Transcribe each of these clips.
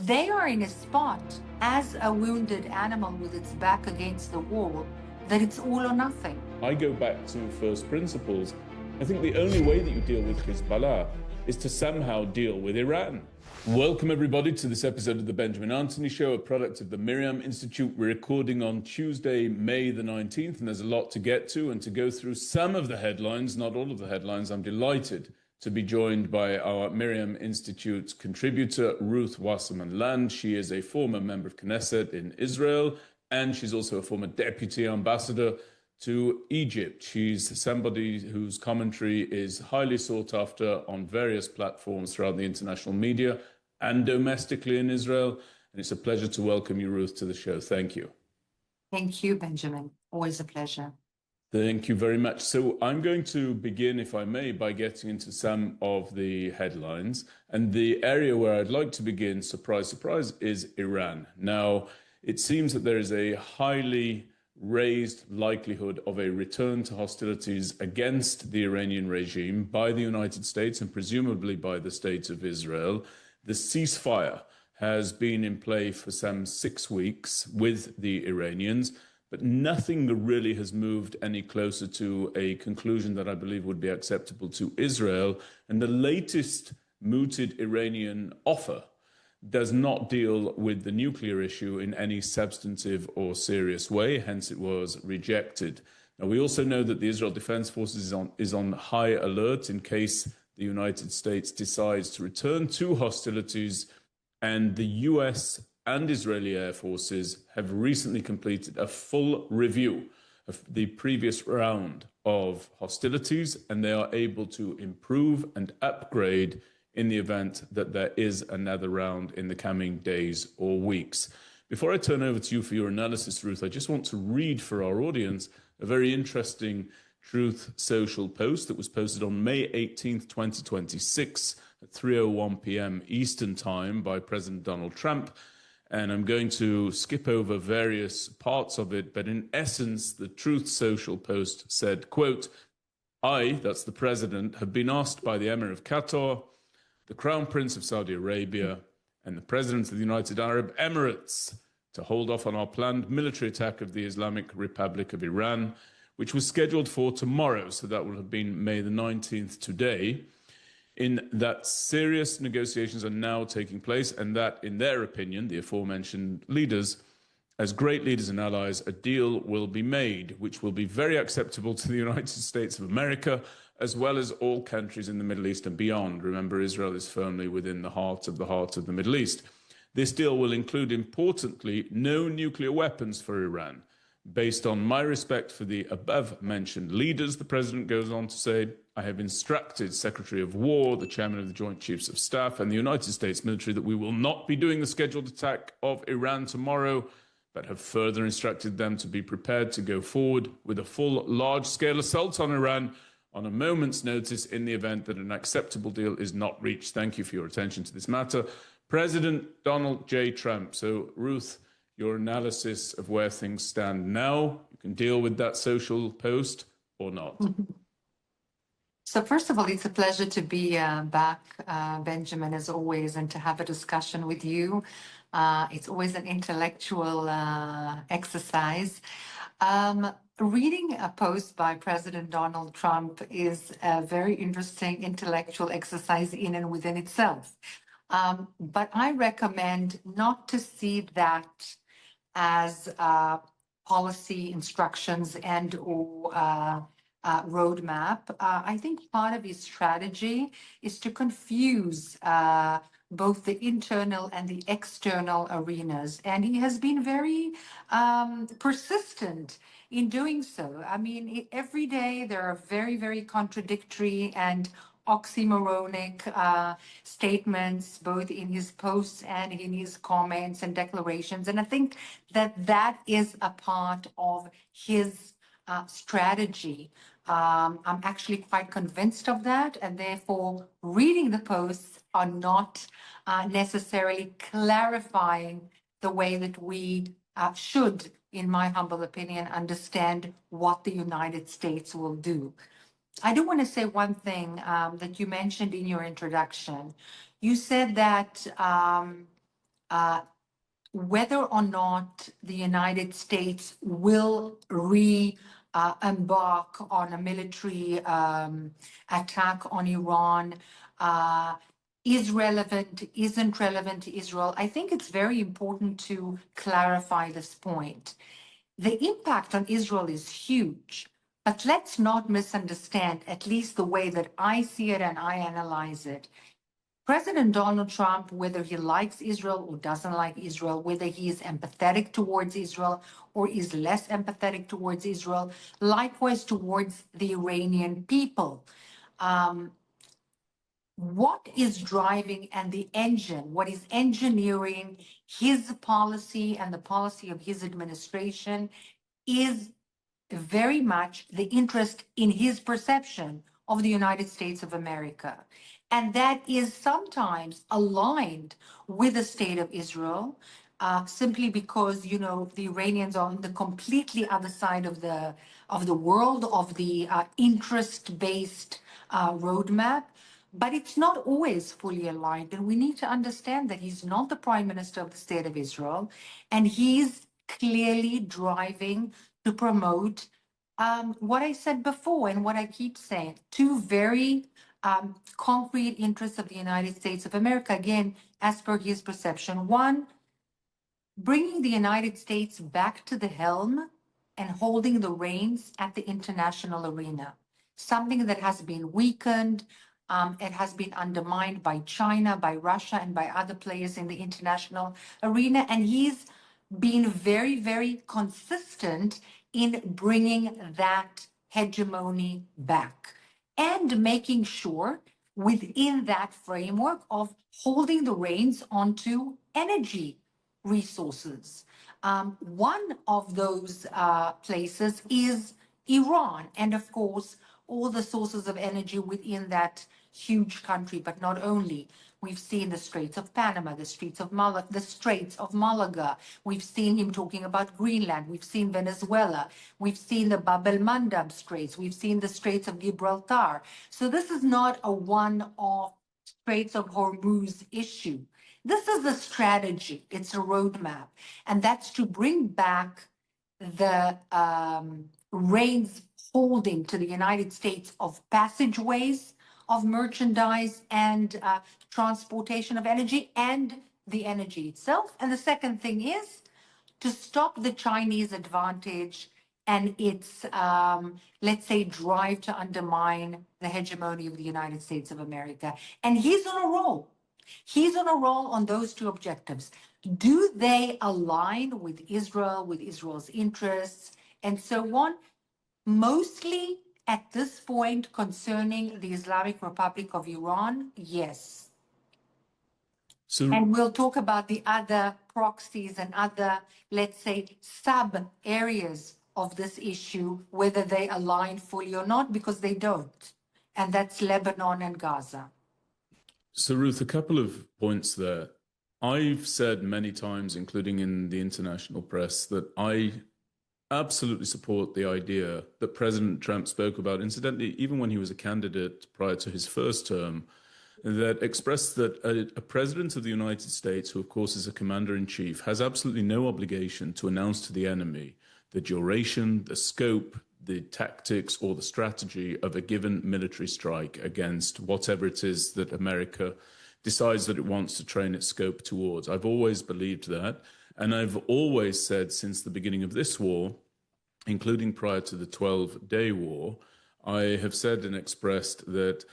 they are in a spot as a wounded animal with its back against the wall that it's all or nothing. I go back to first principles. I think the only way that you deal with Hezbollah is to somehow deal with Iran. Welcome everybody to this episode of the Benjamin Anthony Show, a product of the MirYam Institute. We're recording on Tuesday, May the 19th, and there's a lot to get to and to go through some of the headlines, not all of the headlines. I'm delighted to be joined by our MirYam Institute contributor, Ruth Wasserman Lande. She is a former member of Knesset in Israel, and she's also a former deputy ambassador to Egypt. She's somebody whose commentary is highly sought after on various platforms throughout the international media and domestically in Israel. And it's a pleasure to welcome you, Ruth, to the show. Thank you. Thank you, Benjamin. Always a pleasure. Thank you very much. So I'm going to begin, if I may, by getting into some of the headlines. And the area where I'd like to begin, surprise, surprise, is Iran. Now, it seems that there is a highly raised likelihood of a return to hostilities against the Iranian regime by the United States and presumably by the State of Israel. The ceasefire has been in play for some 6 weeks with the Iranians, but nothing really has moved any closer to a conclusion that I believe would be acceptable to Israel. And the latest mooted Iranian offer does not deal with the nuclear issue in any substantive or serious way, hence it was rejected. Now, we also know that the Israel Defense Forces is on high alert in case the United States decides to return to hostilities, and the US and Israeli Air Forces have recently completed a full review of the previous round of hostilities, and they are able to improve and upgrade in the event that there is another round in the coming days or weeks. Before I turn over to you for your analysis, Ruth, I just want to read for our audience a very interesting Truth Social post that was posted on May 18th, 2026 at 3:01 p.m. Eastern Time by President Donald Trump. And I'm going to skip over various parts of it, but in essence, the Truth Social post said, quote, "I, that's the president, have been asked by the Emir of Qatar, the Crown Prince of Saudi Arabia, and the President of the United Arab Emirates to hold off on our planned military attack of the Islamic Republic of Iran, which was scheduled for tomorrow," so that will have been May the 19th today, "in that serious negotiations are now taking place, and that, in their opinion, the aforementioned leaders, as great leaders and allies, a deal will be made, which will be very acceptable to the United States of America, as well as all countries in the Middle East and beyond." Remember, Israel is firmly within the heart of the Middle East. "This deal will include, importantly, no nuclear weapons for Iran. Based on my respect for the above-mentioned leaders," the president goes on to say, "I have instructed Secretary of War, the Chairman of the Joint Chiefs of Staff, and the United States military that we will not be doing the scheduled attack of Iran tomorrow, but have further instructed them to be prepared to go forward with a full large-scale assault on Iran on a moment's notice in the event that an acceptable deal is not reached. Thank you for your attention to this matter. President Donald J. Trump." So, Ruth, your analysis of where things stand now, you can deal with that social post or not. So first of all, it's a pleasure to be back, Benjamin, as always, and to have a discussion with you. It's always an intellectual exercise. Reading a post by President Donald Trump is a very interesting intellectual exercise in and within itself. But I recommend not to see that as policy instructions and or roadmap. I think part of his strategy is to confuse both the internal and the external arenas. And he has been very persistent in doing so. I mean, every day there are very, very contradictory and oxymoronic statements, both in his posts and in his comments and declarations. And I think that that is a part of his strategy. I'm actually quite convinced of that, and therefore reading the posts are not necessarily clarifying the way that we should, in my humble opinion, understand what the United States will do. I do want to say one thing that you mentioned in your introduction. You said that whether or not the United States will embark on a military attack on Iran is relevant, isn't relevant to Israel. I think it's very important to clarify this point. The impact on Israel is huge, but let's not misunderstand, at least the way that I see it and I analyze it. President Donald Trump, whether he likes Israel or doesn't like Israel, whether he is empathetic towards Israel or is less empathetic towards Israel, likewise towards the Iranian people. What is driving and the engine, what is engineering his policy and the policy of his administration is very much the interest in his perception of the United States of America. And that is sometimes aligned with the state of Israel, simply because, you know, the Iranians are on the completely other side of the world, of the interest-based roadmap. But it's not always fully aligned. And we need to understand that he's not the prime minister of the state of Israel. And he's clearly driving to promote what I said before and what I keep saying, two very concrete interests of the United States of America, again, as per his perception. One, bringing the United States back to the helm and holding the reins at the international arena, something that has been weakened. It has been undermined by China, by Russia, and by other players in the international arena. And he's been very, very consistent in bringing that hegemony back and making sure within that framework of holding the reins onto energy resources. One of those places is Iran, and of course, all the sources of energy within that huge country, but not only. We've seen the Straits of Panama, the Straits of Malaga. We've seen him talking about Greenland. We've seen Venezuela. We've seen the Bab el-Mandab Straits. We've seen the Straits of Gibraltar. So this is not a one-off Straits of Hormuz issue. This is a strategy. It's a roadmap. And that's to bring back the reins holding to the United States of passageways of merchandise and transportation of energy and the energy itself. And the second thing is to stop the Chinese advantage and its, let's say, drive to undermine the hegemony of the United States of America. And he's on a roll. He's on a roll on those two objectives. Do they align with Israel, with Israel's interests, and so on? Mostly at this point concerning the Islamic Republic of Iran, yes. And we'll talk about the other proxies and other, let's say, sub areas of this issue, whether they align fully or not, because they don't. And that's Lebanon and Gaza. So, Ruth, a couple of points there. I've said many times, including in the international press, that I absolutely support the idea that President Trump spoke about, incidentally, even when he was a candidate prior to his first term, that expressed that a president of the United States, who of course is a commander-in-chief, has absolutely no obligation to announce to the enemy the duration, the scope, the tactics, or the strategy of a given military strike against whatever it is that America decides that it wants to train its scope towards. I've always believed that. And I've always said since the beginning of this war, including prior to the 12-day war, I have said and expressed that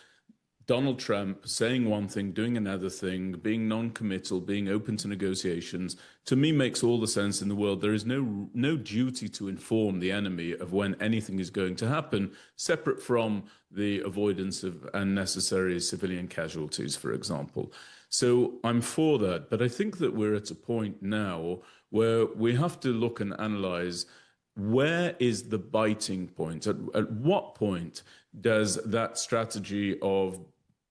Donald Trump saying one thing, doing another thing, being non-committal, being open to negotiations, to me makes all the sense in the world. There is no duty to inform the enemy of when anything is going to happen, separate from the avoidance of unnecessary civilian casualties, for example. So I'm for that. But I think that we're at a point now where we have to look and analyze, where is the biting point? At what point does that strategy of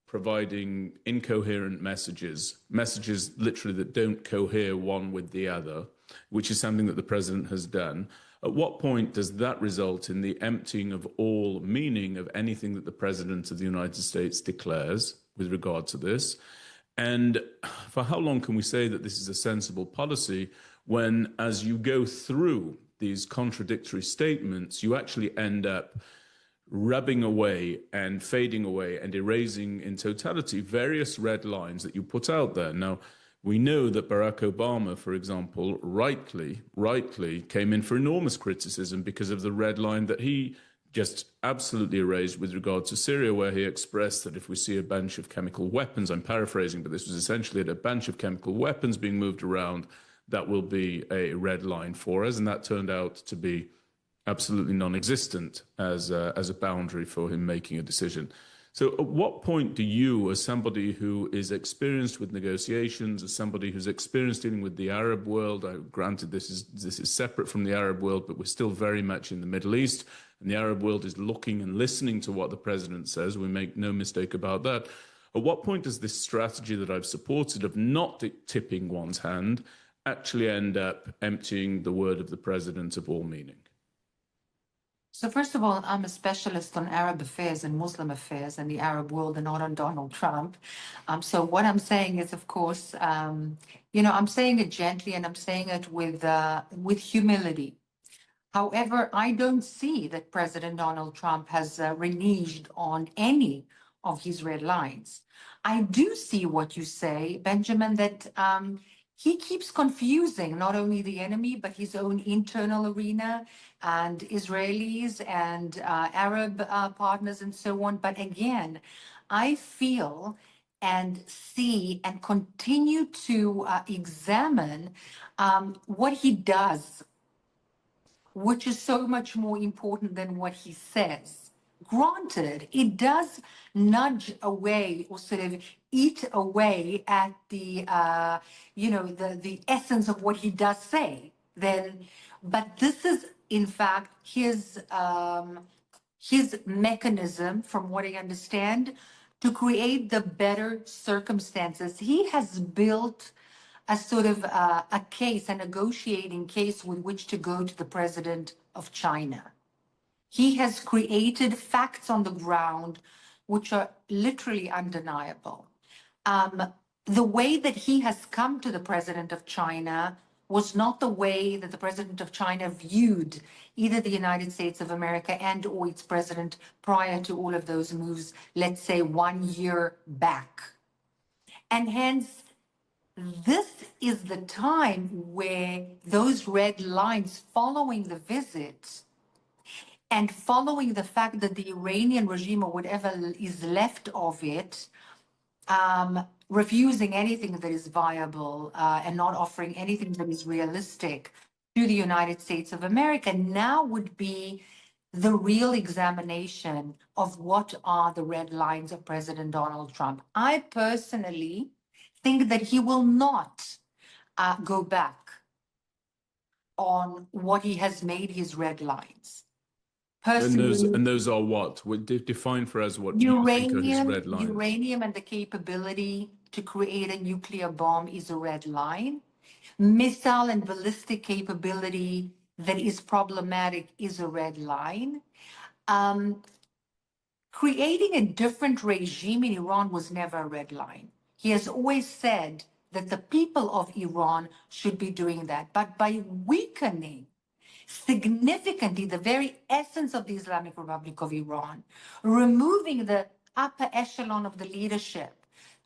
providing incoherent messages literally that don't cohere one with the other, which is something that the president has done, at what point does that result in the emptying of all meaning of anything that the president of the United States declares with regard to this? And for how long can we say that this is a sensible policy when, as you go through these contradictory statements, you actually end up rubbing away and fading away and erasing in totality various red lines that you put out there? Now, we know that Barack Obama, for example, rightly came in for enormous criticism because of the red line that he just absolutely erased with regard to Syria, where he expressed that if we see a bunch of chemical weapons, I'm paraphrasing, but this was essentially a bunch of chemical weapons being moved around, that will be a red line for us. And that turned out to be absolutely non-existent as a boundary for him making a decision. So at what point do you, as somebody who is experienced with negotiations, as somebody who's experienced dealing with the Arab world, granted this is separate from the Arab world, but we're still very much in the Middle East, and the Arab world is looking and listening to what the president says, we make no mistake about that. At what point does this strategy that I've supported of not tipping one's hand actually end up emptying the word of the president of all meaning? So first of all, I'm a specialist on Arab affairs and Muslim affairs and the Arab world and not on Donald Trump. So what I'm saying is, of course, I'm saying it gently and I'm saying it with humility. However, I don't see that President Donald Trump has reneged on any of his red lines. I do see what you say, Benjamin, that he keeps confusing not only the enemy, but his own internal arena and Israelis and Arab partners and so on. But again, I feel and see and continue to examine what he does, which is so much more important than what he says. Granted, it does nudge away or sort of eat away at the essence of what he does say. But this is in fact his mechanism, from what I understand, to create the better circumstances. He has built a sort of a case, a negotiating case with which to go to the president of China. He has created facts on the ground which are literally undeniable. The way that he has come to the president of China was not the way that the president of China viewed either the United States of America and or its president prior to all of those moves, let's say 1 year back. And hence, this is the time where those red lines following the visit and following the fact that the Iranian regime or whatever is left of it, refusing anything that is viable and not offering anything that is realistic to the United States of America, now would be the real examination of what are the red lines of President Donald Trump. I personally think that he will not go back on what he has made his red lines. Personally, And those are what? Define for us what you think are his red lines. Uranium and the capability to create a nuclear bomb is a red line. Missile and ballistic capability that is problematic is a red line. Creating a different regime in Iran was never a red line. He has always said that the people of Iran should be doing that. But by weakening significantly the very essence of the Islamic Republic of Iran, removing the upper echelon of the leadership,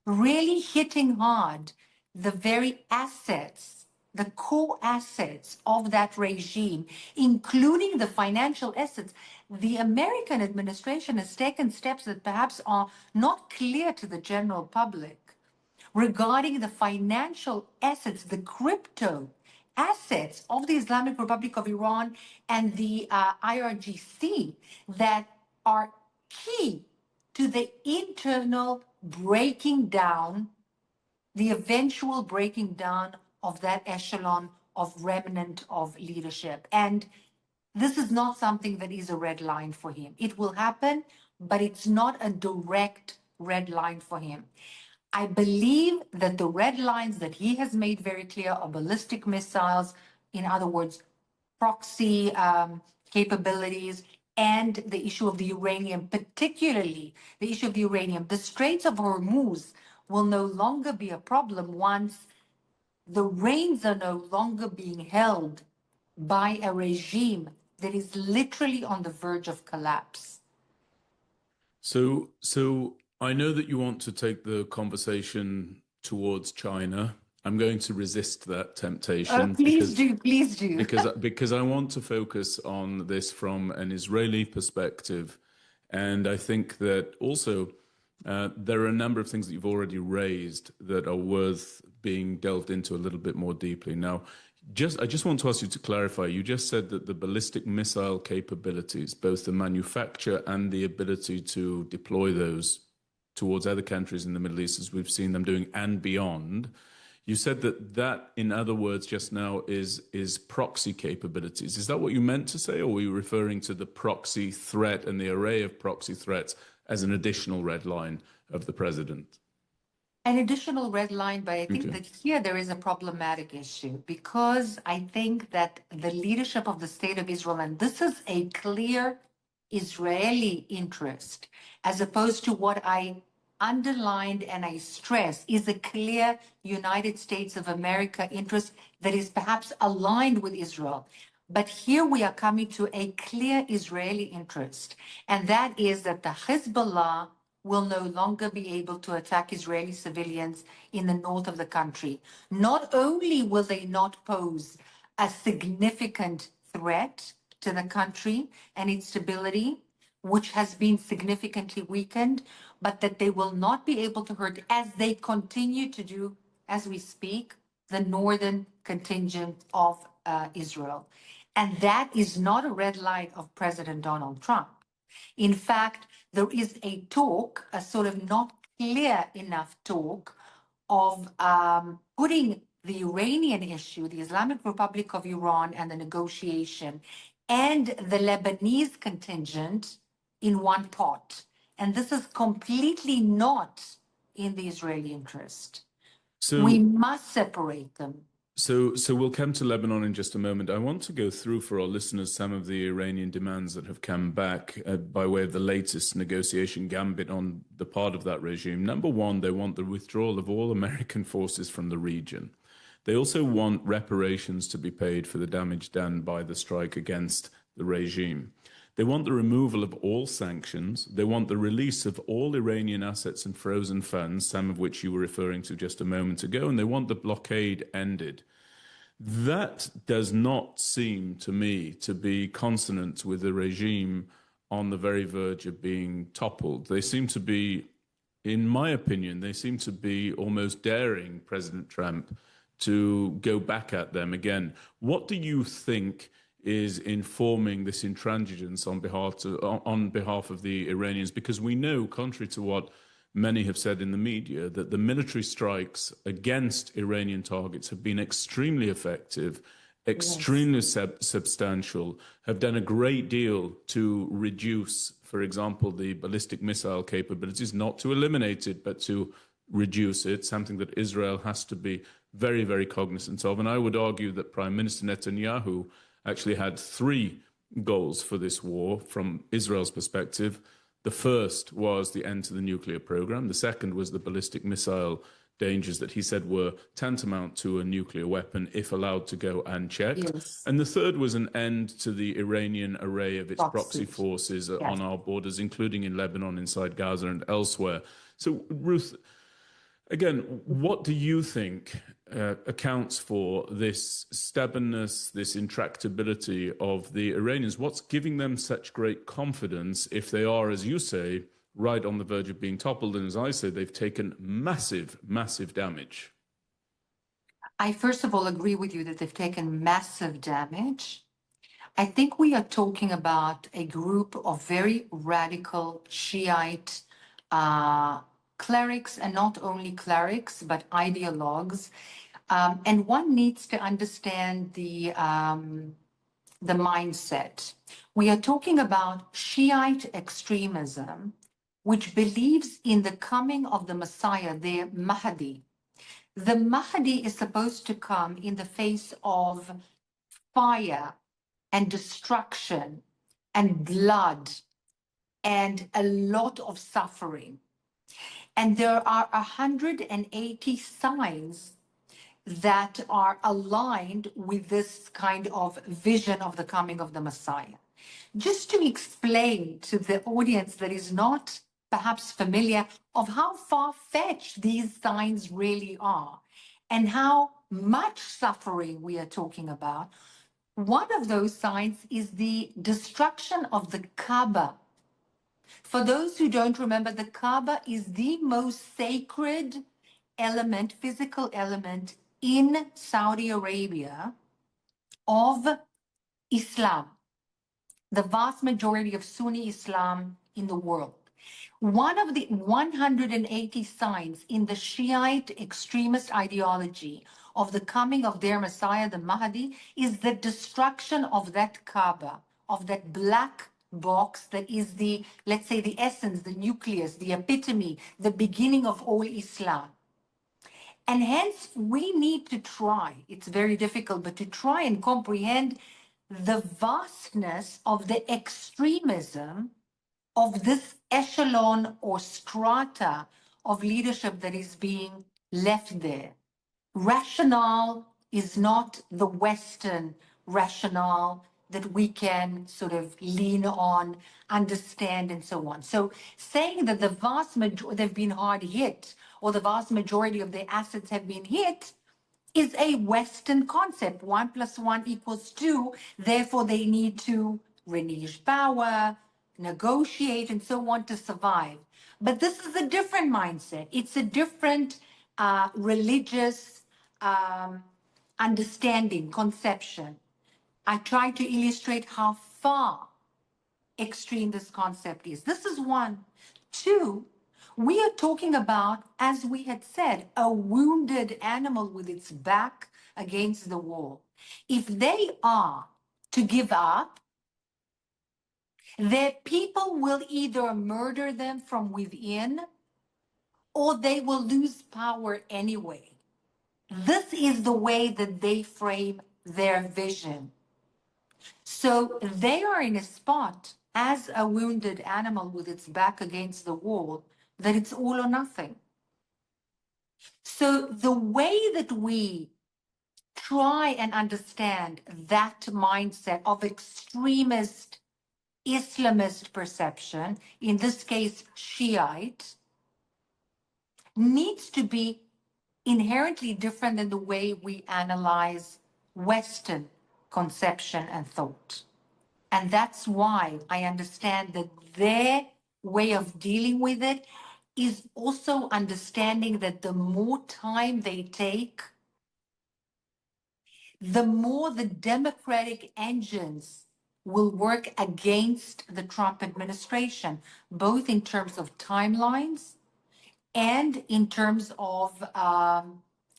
really hitting hard the very assets, the core assets of that regime, including the financial assets, the American administration has taken steps that perhaps are not clear to the general public regarding the financial assets, the crypto assets of the Islamic Republic of Iran and the IRGC that are key to the internal breaking down, the eventual breaking down of that echelon of remnant of leadership. And this is not something that is a red line for him. It will happen, but it's not a direct red line for him. I believe that the red lines that he has made very clear are ballistic missiles, in other words, proxy capabilities, and the issue of the uranium, particularly the issue of the uranium. The Straits of Hormuz will no longer be a problem once the reins are no longer being held by a regime that is literally on the verge of collapse. So I know that you want to take the conversation towards China. I'm going to resist that temptation Please do. because I want to focus on this from an Israeli perspective, and I think that also there are a number of things that you've already raised that are worth being delved into a little bit more deeply. Now, I just want to ask you to clarify. You just said that the ballistic missile capabilities, both the manufacture and the ability to deploy those towards other countries in the Middle East, as we've seen them doing, and beyond. You said that, in other words, just now is proxy capabilities. Is that what you meant to say, or were you referring to the proxy threat and the array of proxy threats as an additional red line of the president? An additional red line, but I think that here there is a problematic issue, because I think that the leadership of the State of Israel, and this is a clear Israeli interest, as opposed to what I underlined and I stress is a clear United States of America interest that is perhaps aligned with Israel. But here we are coming to a clear Israeli interest, and that is that the Hezbollah will no longer be able to attack Israeli civilians in the north of the country. Not only will they not pose a significant threat to the country and its stability, which has been significantly weakened, but that they will not be able to hurt, as they continue to do as we speak, the northern contingent of Israel. And that is not a red line of President Donald Trump. In fact, there is a talk, a sort of not clear enough talk, of putting the Iranian issue, the Islamic Republic of Iran and the negotiation, and the Lebanese contingent in one pot. And this is completely not in the Israeli interest. So we must separate them. So we'll come to Lebanon in just a moment. I want to go through for our listeners some of the Iranian demands that have come back by way of the latest negotiation gambit on the part of that regime. Number one, they want the withdrawal of all American forces from the region. They also want reparations to be paid for the damage done by the strike against the regime. They want the removal of all sanctions. They want the release of all Iranian assets and frozen funds, some of which you were referring to just a moment ago, and they want the blockade ended. That does not seem to me to be consonant with the regime on the very verge of being toppled. They seem to be, in my opinion, they seem to be almost daring President Trump to go back at them again. What do you think is informing this intransigence on behalf of the Iranians? Because we know, contrary to what many have said in the media, that the military strikes against Iranian targets have been extremely effective, extremely substantial, have done a great deal to reduce, for example, the ballistic missile capabilities, not to eliminate it, but to reduce it, something that Israel has to be very, very cognizant of. And I would argue that Prime Minister Netanyahu actually had three goals for this war from Israel's perspective. The first was the end to the nuclear program. The second was the ballistic missile dangers that he said were tantamount to a nuclear weapon if allowed to go unchecked. Yes. And the third was an end to the Iranian array of its proxy forces on our borders, including in Lebanon, inside Gaza and elsewhere. So, Ruth, again, what do you think accounts for this stubbornness, this intractability of the Iranians? What's giving them such great confidence if they are, as you say, right on the verge of being toppled? And as I say, they've taken massive, massive damage. I first of all agree with you that they've taken massive damage. I think we are talking about a group of very radical Shiite clerics, and not only clerics, but ideologues. And one needs to understand the mindset. We are talking about Shiite extremism, which believes in the coming of the Messiah, the Mahdi. The Mahdi is supposed to come in the face of fire and destruction and blood and a lot of suffering. And there are 180 signs that are aligned with this kind of vision of the coming of the Messiah. Just to explain to the audience that is not perhaps familiar of how far-fetched these signs really are and how much suffering we are talking about, one of those signs is the destruction of the Kaaba. For those who don't remember, the Kaaba is the most sacred element, physical element in Saudi Arabia of Islam, the vast majority of Sunni Islam in the world. One of the 180 signs in the Shiite extremist ideology of the coming of their Messiah, the Mahdi, is the destruction of that Kaaba, of that black box that is the, let's say, the essence, the nucleus, the epitome, the beginning of all Islam. And hence, we need to try, it's very difficult, but to try and comprehend the vastness of the extremism of this echelon or strata of leadership that is being left there. Rationale is not the Western rationale that we can sort of lean on, understand, and so on. So saying that the vast majority, they've been hard hit, or the vast majority of their assets have been hit, is a Western concept. 1 + 1 = 2. Therefore, they need to relinquish power, negotiate, and so on to survive. But this is a different mindset. It's a different religious understanding, conception. I try to illustrate how far extreme this concept is. This is one. Two, we are talking about, as we had said, a wounded animal with its back against the wall. If they are to give up, their people will either murder them from within or they will lose power anyway. This is the way that they frame their vision. So they are in a spot as a wounded animal with its back against the wall, that it's all or nothing. So the way that we try and understand that mindset of extremist Islamist perception, in this case Shiite, needs to be inherently different than the way we analyze Western conception and thought. And that's why I understand that their way of dealing with it is also understanding that the more time they take, the more the democratic engines will work against the Trump administration, both in terms of timelines and in terms of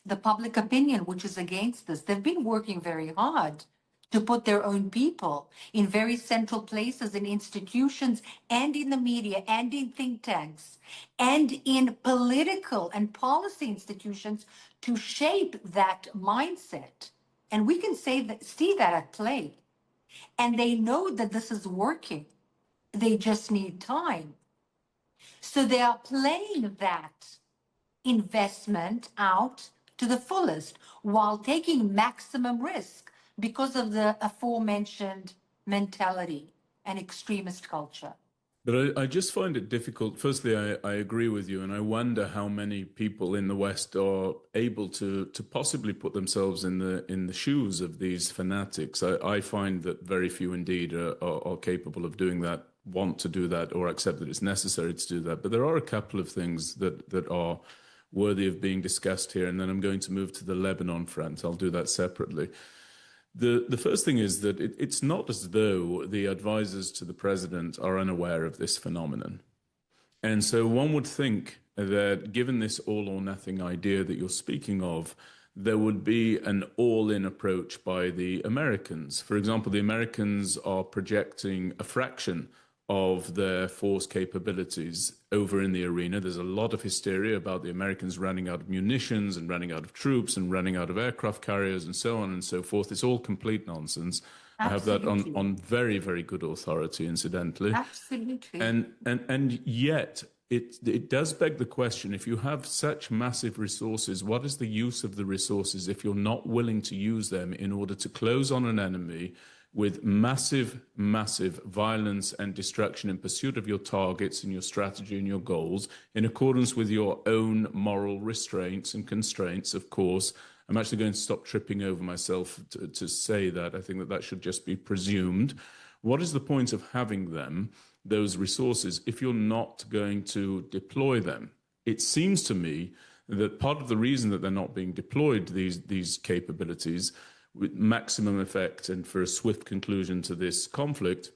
the public opinion, which is against this. They've been working very hard to put their own people in very central places in institutions and in the media and in think tanks and in political and policy institutions to shape that mindset. And we can see that at play. And they know that this is working. They just need time. So they are playing that investment out to the fullest while taking maximum risk because of the aforementioned mentality and extremist culture. But I just find it difficult. Firstly, I agree with you, and I wonder how many people in the West are able to possibly put themselves in the shoes of these fanatics. I find that very few indeed are capable of doing that, want to do that, or accept that it's necessary to do that. But there are a couple of things that are worthy of being discussed here, and then I'm going to move to the Lebanon front. I'll do that separately. The first thing is that it's not as though the advisors to the president are unaware of this phenomenon. And so one would think that given this all or nothing idea that you're speaking of, there would be an all-in approach by the Americans. For example, the Americans are projecting a fraction of their force capabilities over in the arena. There's a lot of hysteria about the Americans running out of munitions and running out of troops and running out of aircraft carriers and so on and so forth. It's all complete nonsense. Absolutely. I have that on very, very good authority, incidentally. Absolutely. And yet it does beg the question, if you have such massive resources, what is the use of the resources if you're not willing to use them in order to close on an enemy with massive, massive violence and destruction in pursuit of your targets and your strategy and your goals, in accordance with your own moral restraints and constraints, of course? I'm actually going to stop tripping over myself to say that. I think that that should just be presumed. What is the point of having them, those resources, if you're not going to deploy them? It seems to me that part of the reason that they're not being deployed, these capabilities, with maximum effect and for a swift conclusion to this conflict,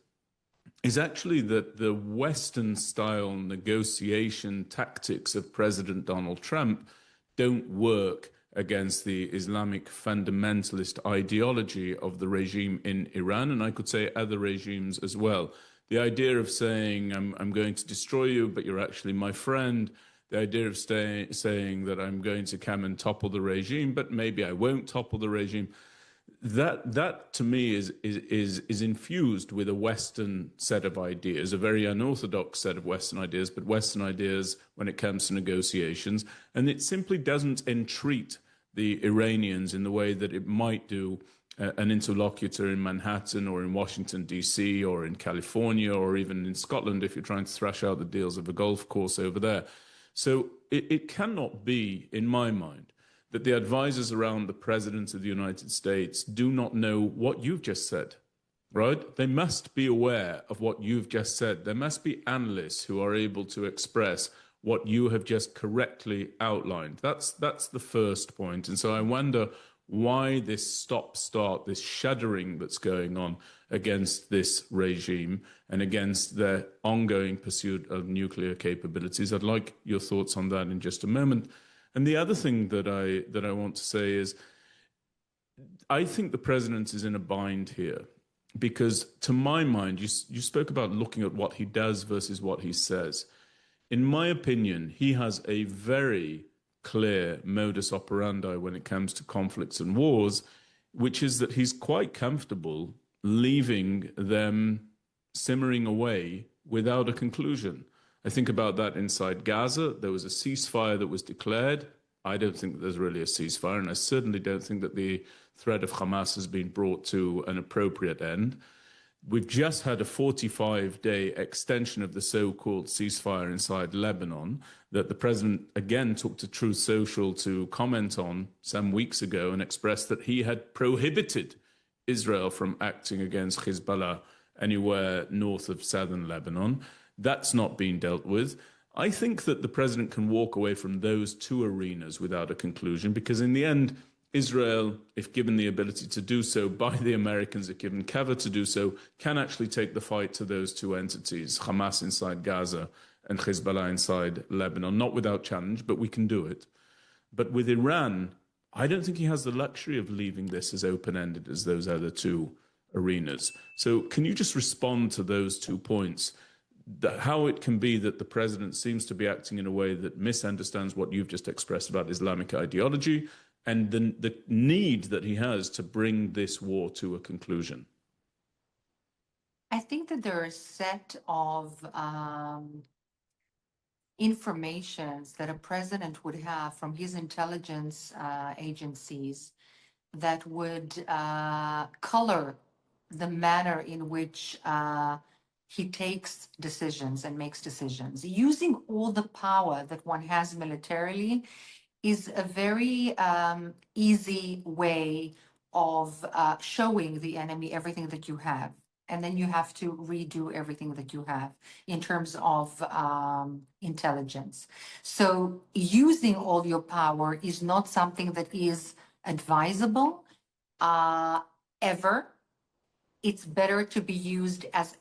is actually that the Western-style negotiation tactics of President Donald Trump don't work against the Islamic fundamentalist ideology of the regime in Iran, and I could say other regimes as well. The idea of saying, I'm going to destroy you, but you're actually my friend. The idea of saying that I'm going to come and topple the regime, but maybe I won't topple the regime. That to me is infused with a Western set of ideas, a very unorthodox set of Western ideas, but Western ideas when it comes to negotiations. And it simply doesn't entreat the Iranians in the way that it might do an interlocutor in Manhattan or in Washington, D.C., or in California, or even in Scotland if you're trying to thrash out the deals of a golf course over there. So it cannot be, in my mind, that the advisors around the President of the United States do not know what you've just said, right? They must be aware of what you've just said. There must be analysts who are able to express what you have just correctly outlined. That's the first point. And so I wonder why this stop-start, this shuddering that's going on against this regime and against their ongoing pursuit of nuclear capabilities. I'd like your thoughts on that in just a moment. And the other thing that I want to say is, I think the president is in a bind here, because to my mind, you spoke about looking at what he does versus what he says. In my opinion, he has a very clear modus operandi when it comes to conflicts and wars, which is that he's quite comfortable leaving them simmering away without a conclusion. I think about that inside Gaza. There was a ceasefire that was declared. I don't think that there's really a ceasefire, and I certainly don't think that the threat of Hamas has been brought to an appropriate end. We've just had a 45-day extension of the so-called ceasefire inside Lebanon that the president again took to Truth Social to comment on some weeks ago and expressed that he had prohibited Israel from acting against Hezbollah anywhere north of southern Lebanon. That's not being dealt with. I think that the president can walk away from those two arenas without a conclusion, because in the end, Israel, if given the ability to do so by the Americans, if given cover to do so, can actually take the fight to those two entities, Hamas inside Gaza and Hezbollah inside Lebanon, not without challenge, but we can do it. But with Iran, I don't think he has the luxury of leaving this as open-ended as those other two arenas. So can you just respond to those 2 points? How it can be that the president seems to be acting in a way that misunderstands what you've just expressed about Islamic ideology, and the need that he has to bring this war to a conclusion? I think that there are a set of informations that a president would have from his intelligence agencies that would color the manner in which he takes decisions and makes decisions. Using all the power that one has militarily is a very easy way of showing the enemy everything that you have. And then you have to redo everything that you have in terms of intelligence. So using all your power is not something that is advisable ever. It's better to be used as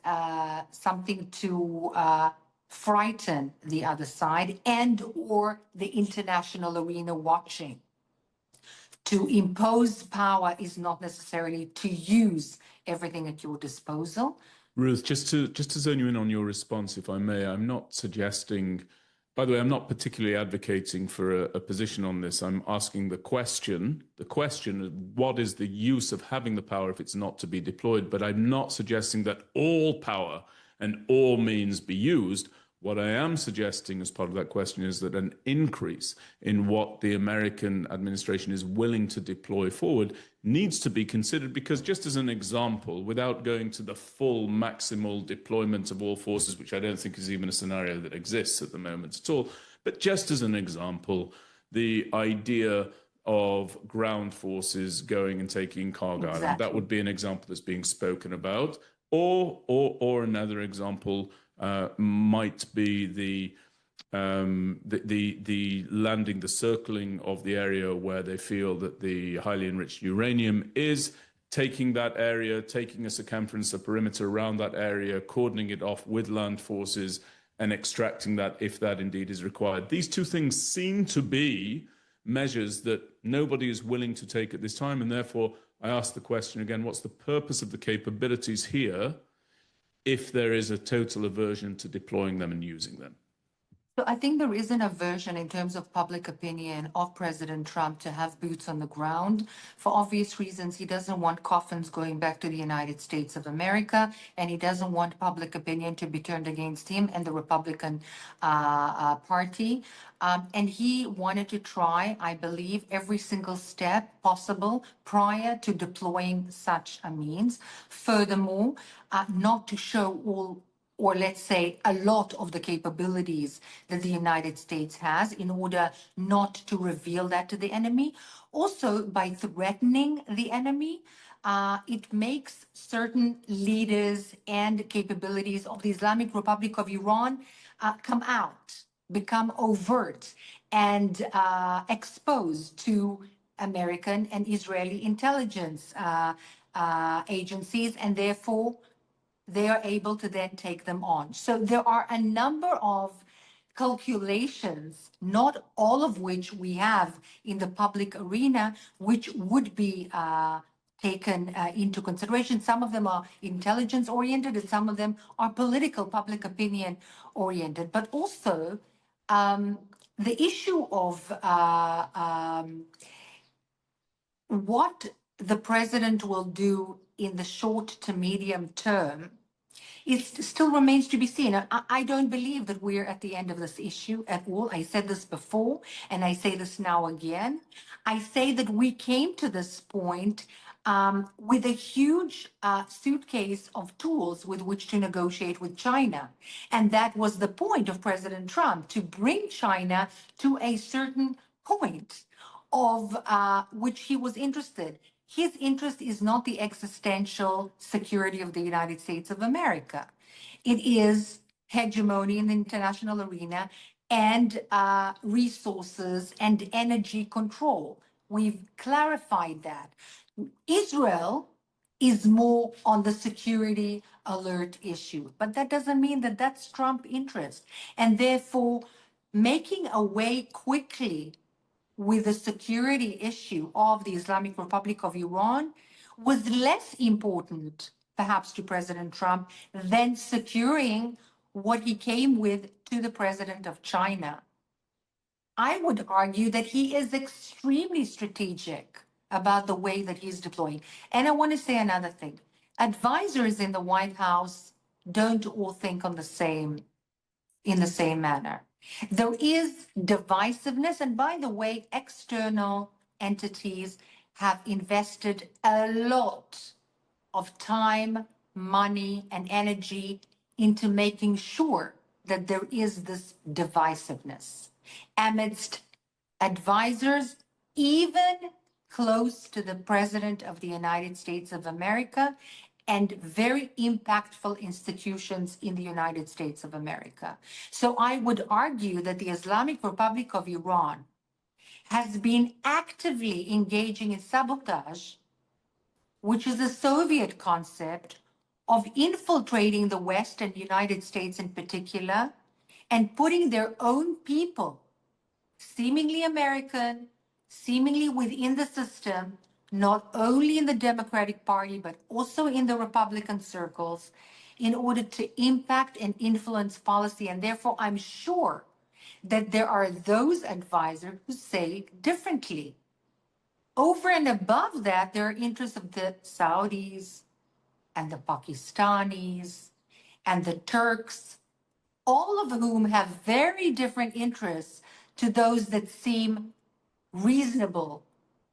something to frighten the other side and or the international arena watching. To impose power is not necessarily to use everything at your disposal. Ruth, just to zone you in on your response, if I may, I'm not suggesting, by the way, I'm not particularly advocating for a position on this. I'm asking the question of what is the use of having the power if it's not to be deployed, but I'm not suggesting that all power and all means be used. What I am suggesting as part of that question is that an increase in what the American administration is willing to deploy forward needs to be considered, because just as an example, without going to the full maximal deployment of all forces, which I don't think is even a scenario that exists at the moment at all, but just as an example, the idea of ground forces going and taking Kharg Island, that would be an example that's being spoken about. Or another example might be the landing, the circling of the area where they feel that the highly enriched uranium is, taking that area, taking a circumference, a perimeter around that area, cordoning it off with land forces, and extracting that if that indeed is required. These two things seem to be measures that nobody is willing to take at this time, and therefore I ask the question again, what's the purpose of the capabilities here if there is a total aversion to deploying them and using them? So I think there is an aversion in terms of public opinion of President Trump to have boots on the ground. For obvious reasons, he doesn't want coffins going back to the United States of America, and he doesn't want public opinion to be turned against him and the Republican Party. And he wanted to try, I believe, every single step possible prior to deploying such a means. Furthermore, not to show all, or let's say a lot of the capabilities that the United States has, in order not to reveal that to the enemy. Also, by threatening the enemy, it makes certain leaders and capabilities of the Islamic Republic of Iran come out, become overt, and exposed to American and Israeli intelligence agencies, and therefore they are able to then take them on. So there are a number of calculations, not all of which we have in the public arena, which would be taken into consideration. Some of them are intelligence oriented and some of them are political, public opinion oriented. But also the issue of what the president will do in the short to medium term, it still remains to be seen. I don't believe that we're at the end of this issue at all. I said this before, and I say this now again. I say that we came to this point with a huge suitcase of tools with which to negotiate with China. And that was the point of President Trump, to bring China to a certain point of which he was interested. His interest is not the existential security of the United States of America. It is hegemony in the international arena and resources and energy control. We've clarified that. Israel is more on the security alert issue, but that doesn't mean that that's Trump's interest. And therefore, making a way quickly with the security issue of the Islamic Republic of Iran was less important, perhaps, to President Trump than securing what he came with to the president of China. I would argue that he is extremely strategic about the way that he's deploying. And I want to say another thing. Advisors in the White House don't all think in the same manner. There is divisiveness, and by the way, external entities have invested a lot of time, money, and energy into making sure that there is this divisiveness amidst advisors, even close to the President of the United States of America, and very impactful institutions in the United States of America. So I would argue that the Islamic Republic of Iran has been actively engaging in sabotage, which is a Soviet concept of infiltrating the West and United States in particular, and putting their own people, seemingly American, seemingly within the system, not only in the Democratic Party, but also in the Republican circles, in order to impact and influence policy. And therefore, I'm sure that there are those advisors who say differently. Over and above that, there are interests of the Saudis and the Pakistanis and the Turks all of whom have very different interests to those that seem reasonable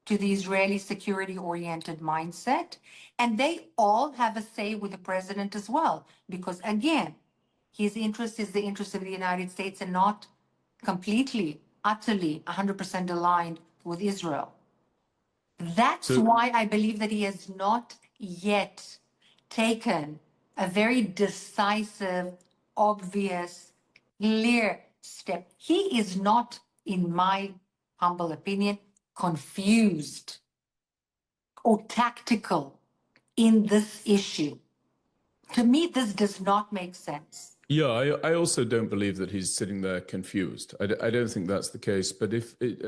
to the Israeli security-oriented mindset. And they all have a say with the president as well, because again, his interest is the interest of the United States and not completely, utterly, 100% aligned with Israel. That's why I believe that he has not yet taken a very decisive, obvious, clear step. He is not, in my humble opinion, confused or tactical in this issue. To me, this does not make sense. Yeah, I also don't believe that he's sitting there confused. I don't think that's the case. But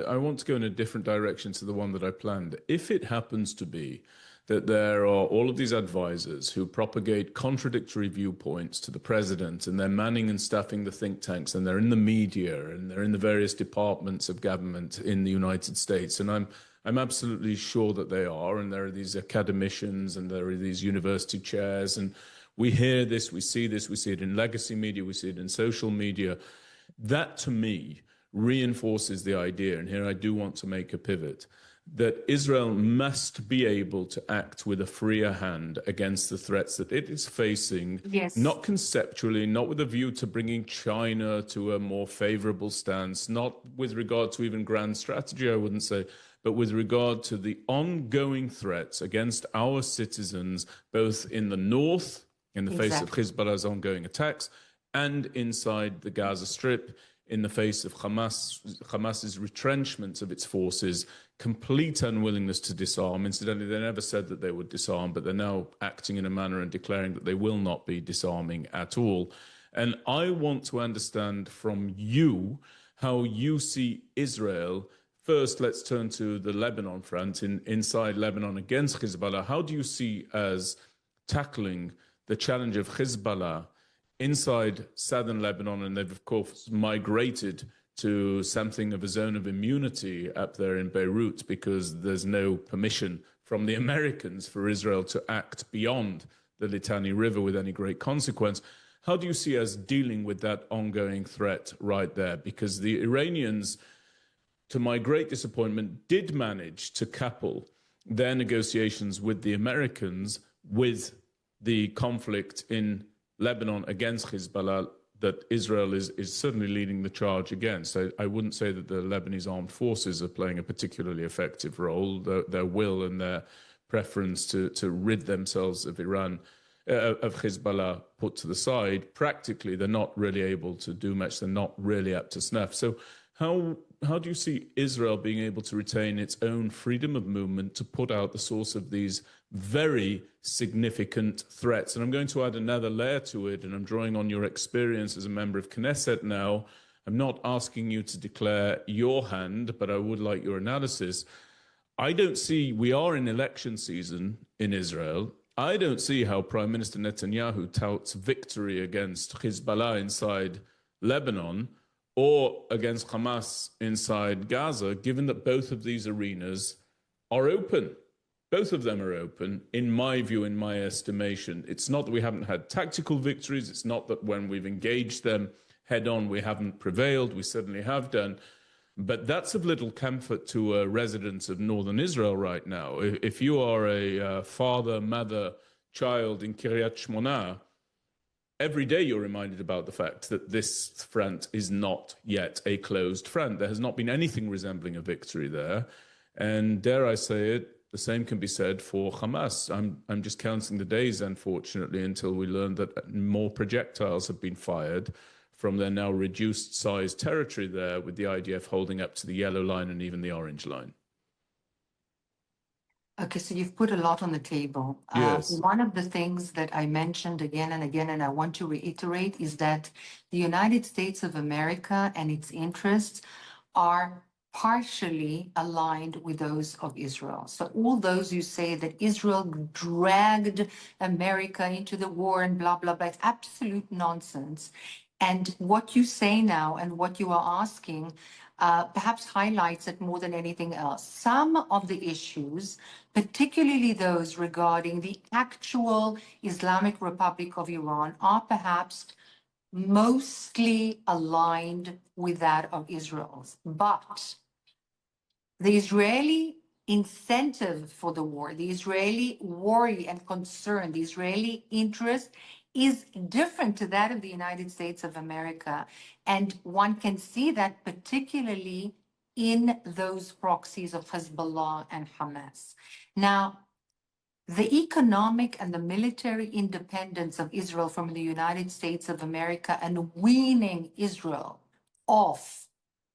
I want to go in a different direction to the one that I planned. If it happens to be that there are all of these advisors who propagate contradictory viewpoints to the president, and they're manning and staffing the think tanks, and they're in the media, and they're in the various departments of government in the United States, and I'm absolutely sure that they are, and there are these academicians, and there are these university chairs, and we hear this, we see it in legacy media, we see it in social media. That, to me, reinforces the idea, and here I do want to make a pivot, that Israel must be able to act with a freer hand against the threats that it is facing, Yes. Not conceptually, not with a view to bringing China to a more favorable stance, not with regard to even grand strategy, I wouldn't say, but with regard to the ongoing threats against our citizens, both in the north, in the face of Hezbollah's ongoing attacks, and inside the Gaza Strip, in the face of Hamas's retrenchment of its forces, complete unwillingness to disarm. Incidentally, they never said that they would disarm, but they're now acting in a manner and declaring that they will not be disarming at all. And I want to understand from you how you see Israel. First, let's turn to the Lebanon front, inside Lebanon against Hezbollah. How do you see as tackling the challenge of Hezbollah inside southern Lebanon? And they've, of course, migrated to something of a zone of immunity up there in Beirut because there's no permission from the Americans for Israel to act beyond the Litani River with any great consequence. How do you see us dealing with that ongoing threat right there? Because the Iranians, to my great disappointment, did manage to couple their negotiations with the Americans with the conflict in Lebanon against Hezbollah that Israel is certainly leading the charge against. I wouldn't say that the Lebanese armed forces are playing a particularly effective role. Their will and their preference to rid themselves of Iran, of Hezbollah, put to the side. Practically, they're not really able to do much. They're not really up to snuff. So how do you see Israel being able to retain its own freedom of movement to put out the source of these very significant threats? And I'm going to add another layer to it, and I'm drawing on your experience as a member of Knesset now. I'm not asking you to declare your hand, but I would like your analysis. I don't see, we are in election season in Israel. I don't see how Prime Minister Netanyahu touts victory against Hezbollah inside Lebanon or against Hamas inside Gaza, given that both of these arenas are open. Both of them are open, in my view, in my estimation. It's not that we haven't had tactical victories. It's not that when we've engaged them head on, we haven't prevailed. We certainly have done. But that's of little comfort to a resident of northern Israel right now. If you are a father, mother, child in Kiryat Shmona, every day you're reminded about the fact that this front is not yet a closed front. There has not been anything resembling a victory there. And dare I say it, the same can be said for Hamas. I'm just counting the days, unfortunately, until we learn that more projectiles have been fired from their now reduced size territory there, with the IDF holding up to the yellow line and even the orange line. Okay, so you've put a lot on the table. Yes. One of the things that I mentioned again and again, and I want to reiterate, is that the United States of America and its interests are partially aligned with those of Israel. So all those who say that Israel dragged America into the war and blah, blah, blah, it's absolute nonsense. And what you say now and what you are asking perhaps highlights it more than anything else. Some of the issues, particularly those regarding the actual Islamic Republic of Iran, are perhaps mostly aligned with that of Israel's. But the Israeli incentive for the war, the Israeli worry and concern, the Israeli interest is different to that of the United States of America. And one can see that particularly in those proxies of Hezbollah and Hamas. Now, the economic and the military independence of Israel from the United States of America and weaning Israel off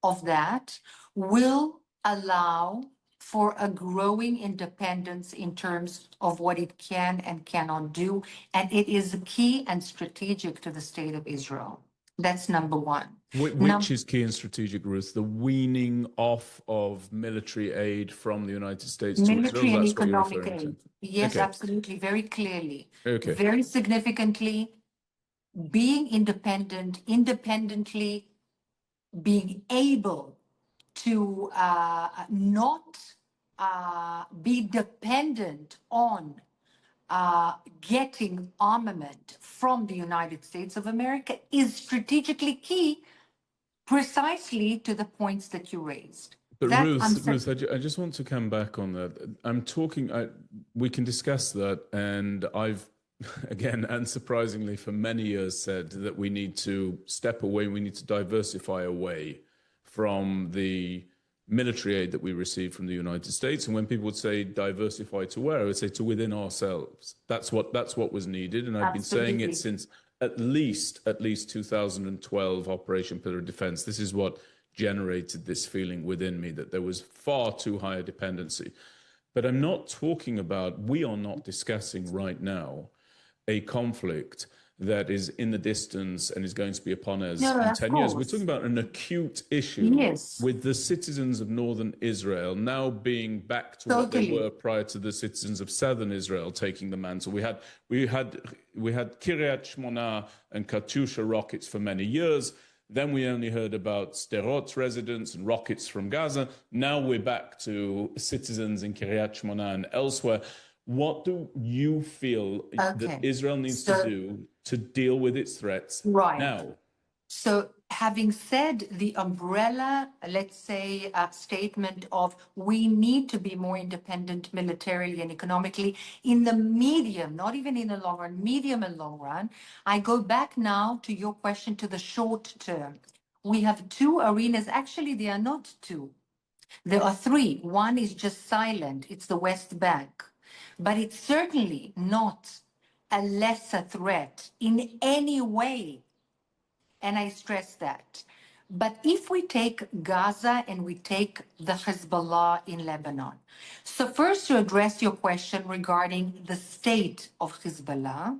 of that will allow for a growing independence in terms of what it can and cannot do. And it is key and strategic to the state of Israel. That's number one. Which is key and strategic, Ruth? The weaning off of military aid from the United States to Military Israel? and That's what you're economic referring aid. to? Yes, Okay. absolutely. Very clearly. Okay. Very significantly, being independently being able to not be dependent on getting armament from the United States of America is strategically key precisely to the points that you raised. But That Ruth, I just want to come back on that. I'm talking, we can discuss that. And I've, again, unsurprisingly, for many years said that we need to step away, we need to diversify away from the military aid that we receive from the United States. And when people would say diversify to where, I would say to within ourselves. That's what was needed. And I've been saying it since at least 2012 Operation Pillar of Defense. This is what generated this feeling within me that there was far too high a dependency. But I'm not talking about, we are not discussing right now a conflict that is in the distance and is going to be upon us in 10 years. We're talking about an acute issue with the citizens of northern Israel now being back to what they were prior to the citizens of southern Israel taking the mantle. We had Kiryat Shmona and Katyusha rockets for many years. Then we only heard about Sderot residents and rockets from Gaza. Now we're back to citizens in Kiryat Shmona and elsewhere. What do you feel that Israel needs to do to deal with its threats now? So having said the umbrella, let's say, statement of we need to be more independent militarily and economically in the medium, not even in the long run, medium and long run, I go back now to your question to the short term. We have two arenas. Actually, there are not two. There are three. One is just silent. It's the West Bank. But it's certainly not a lesser threat in any way. And I stress that. But if we take Gaza and we take the Hezbollah in Lebanon. So first to address your question regarding the state of Hezbollah,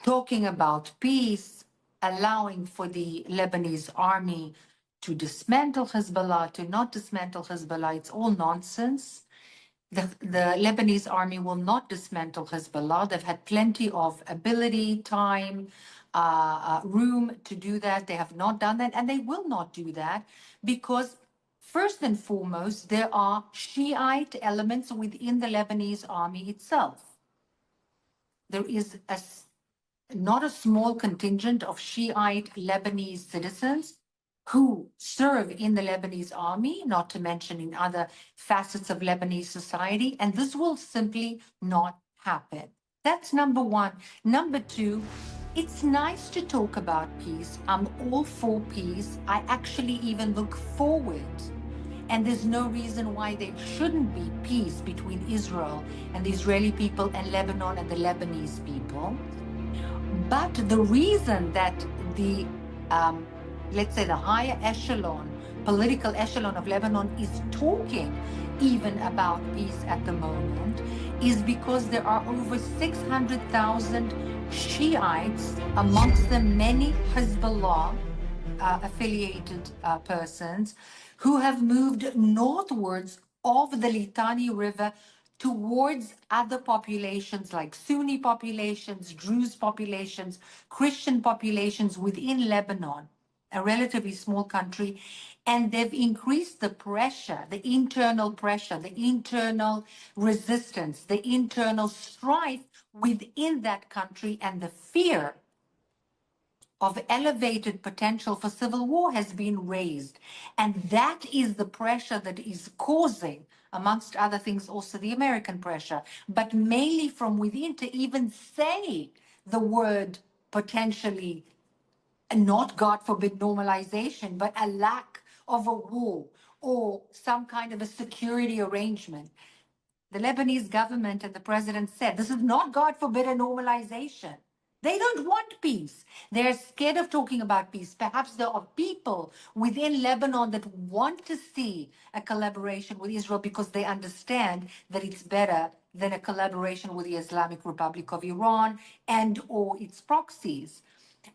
talking about peace, allowing for the Lebanese army to dismantle Hezbollah, to not dismantle Hezbollah, it's all nonsense. The Lebanese army will not dismantle Hezbollah. They've had plenty of ability, time, room to do that. They have not done that, and they will not do that because, first and foremost, there are Shiite elements within the Lebanese army itself. There is not a small contingent of Shiite Lebanese citizens who serve in the Lebanese army, not to mention in other facets of Lebanese society, and this will simply not happen. That's number one. Number two, it's nice to talk about peace. I'm all for peace. I actually even look forward. And there's no reason why there shouldn't be peace between Israel and the Israeli people and Lebanon and the Lebanese people. But the reason that the let's say the higher echelon, political echelon of Lebanon is talking even about peace at the moment is because there are over 600,000 Shiites, amongst them many Hezbollah affiliated persons who have moved northwards of the Litani River towards other populations like Sunni populations, Druze populations, Christian populations within Lebanon, a relatively small country, and they've increased the pressure, the internal resistance, the internal strife within that country, and the fear of elevated potential for civil war has been raised. And that is the pressure that is causing, amongst other things, also the American pressure, but mainly from within to even say the word potentially, not, God forbid, normalization, but a lack of a war or some kind of a security arrangement. The Lebanese government and the president said, this is not, God forbid, a normalization. They don't want peace. They're scared of talking about peace. Perhaps there are people within Lebanon that want to see a collaboration with Israel because they understand that it's better than a collaboration with the Islamic Republic of Iran and or its proxies.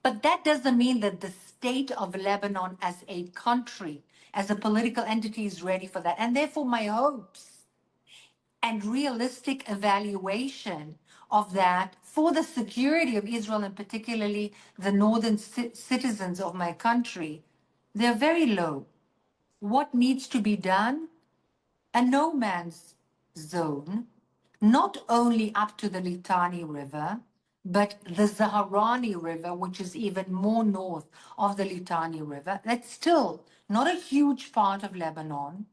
But that doesn't mean that the state of Lebanon as a country, as a political entity, is ready for that. And therefore, my hopes and realistic evaluation of that for the security of Israel and particularly the northern citizens of my country, they're very low. What needs to be done? A no man's zone, not only up to the Litani River, but the Zaharani River, which is even more north of the Litani River. That's still not a huge part of Lebanon,